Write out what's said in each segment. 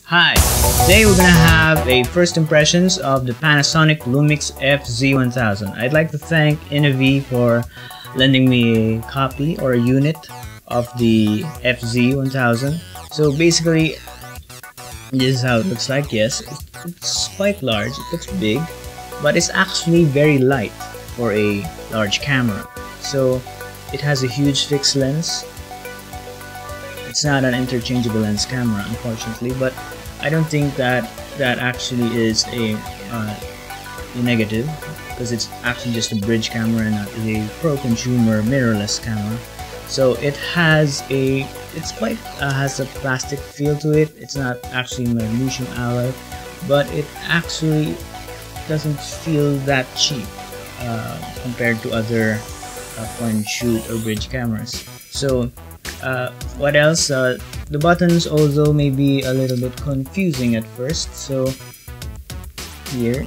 Hi, today we're gonna have a first impressions of the Panasonic LUMIX FZ1000. I'd like to thank Innovee for lending me a copy or a unit of the FZ1000. So basically, this is how it looks like. Yes, it's quite large, it looks big, but it's actually very light for a large camera. So it has a huge fixed lens. It's not an interchangeable lens camera, unfortunately, but I don't think that actually is a negative, because it's actually just a bridge camera and not a pro-consumer mirrorless camera. So it has has a plastic feel to it. It's not actually magnesium alloy, but it actually doesn't feel that cheap compared to other point and shoot or bridge cameras. So what else? The buttons also may be a little bit confusing at first. So here,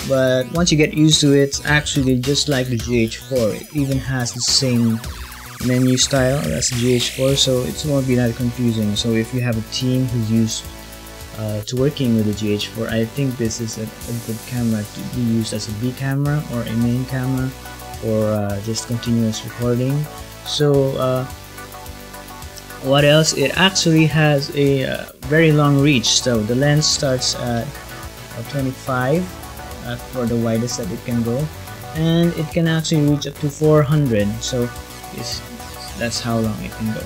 but once you get used to it, it's actually just like the GH4. It even has the same menu style as the GH4, so it won't be that confusing. So if you have a team who's used to working with the GH4, I think this is a good camera to be used as a B camera or a main camera, or just continuous recording. So what else? It actually has a very long reach. So the lens starts at 25 for the widest that it can go, and it can actually reach up to 400. So that's how long it can go.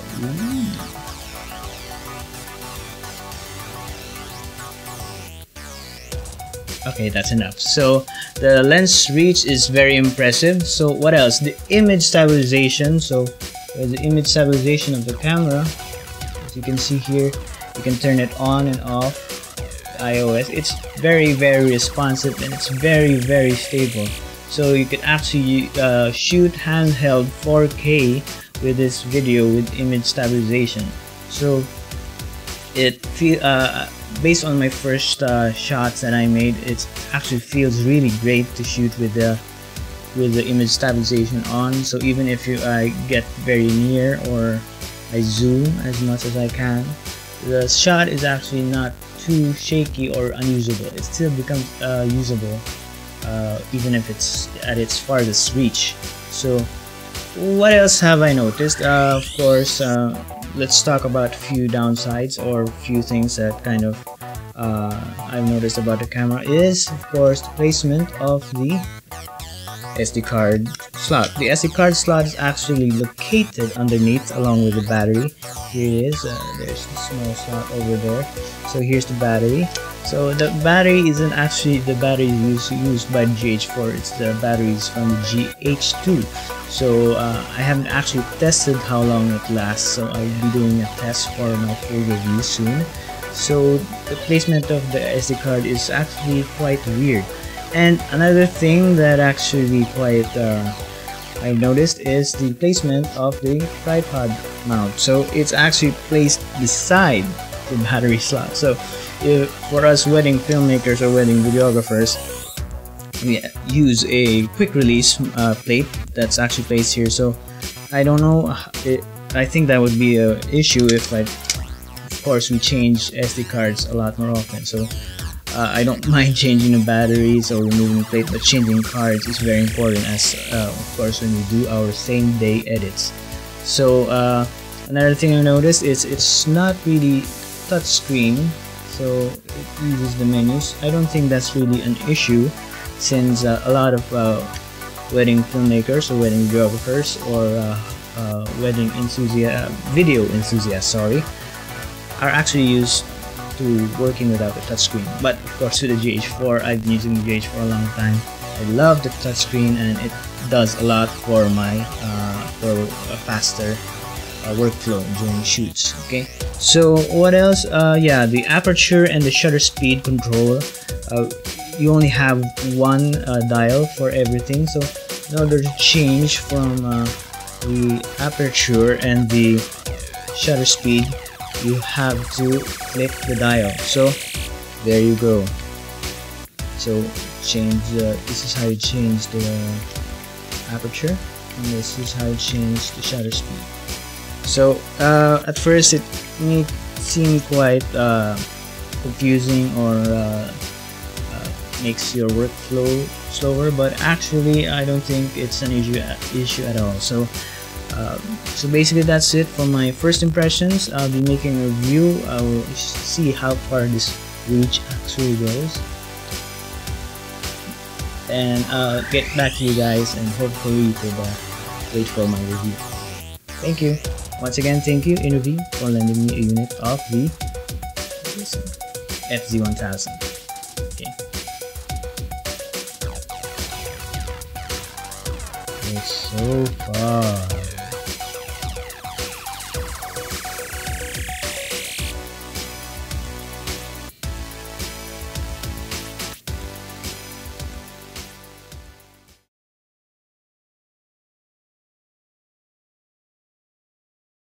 Okay, that's enough. So the lens reach is very impressive. So what else? The image stabilization. So the image stabilization of the camera, as you can see here, you can turn it on and off. iOS, it's very responsive, and it's very stable. So you can actually shoot handheld 4K with this video with image stabilization. So it based on my first shots that I made, it actually feels really great to shoot with the image stabilization on. So even if I get very near or I zoom as much as I can, the shot is actually not too shaky or unusable. It still becomes usable even if it's at its farthest reach. So what else have I noticed? Of course, let's talk about a few downsides or a few things that kind of I've noticed about the camera is, of course, the placement of the SD card slot. The SD card slot is actually located underneath along with the battery. Here it is. There's a small slot over there. So here's the battery. So the battery isn't actually the battery used by the GH4. It's the batteries from the GH2. So I haven't actually tested how long it lasts. So I'll be doing a test for my full review soon. So the placement of the SD card is actually quite weird. And another thing that actually quite I noticed is the placement of the tripod mount. So it's actually placed beside the battery slot. So for us wedding filmmakers or wedding videographers, we use a quick release plate that's actually placed here. So I don't know, I think that would be an issue if of course we change SD cards a lot more often. So I don't mind changing the batteries or removing the plate, but changing cards is very important, as of course when we do our same day edits. So another thing I noticed is it's not really touchscreen, so it uses the menus. I don't think that's really an issue, since a lot of wedding filmmakers or wedding videographers or wedding video enthusiasts, are actually used to working without the touchscreen. But of course with the GH4, I've been using the GH4 for a long time. I love the touchscreen, and it does a lot for my for a faster workflow during shoots. Okay, so what else? Yeah, the aperture and the shutter speed control. You only have one dial for everything. So in order to change from the aperture and the shutter speed, you have to click the dial. So there you go. So change this is how you change the aperture, and this is how you change the shutter speed. So at first it may seem quite confusing or makes your workflow slower, but actually I don't think it's an issue at all. So basically that's it for my first impressions. I'll be making a review. I will see how far this reach actually goes, and I'll get back to you guys, and hopefully you could wait for my review. Thank you. Once again, thank you Innovee for lending me a unit of the FZ1000. Okay. It's so far.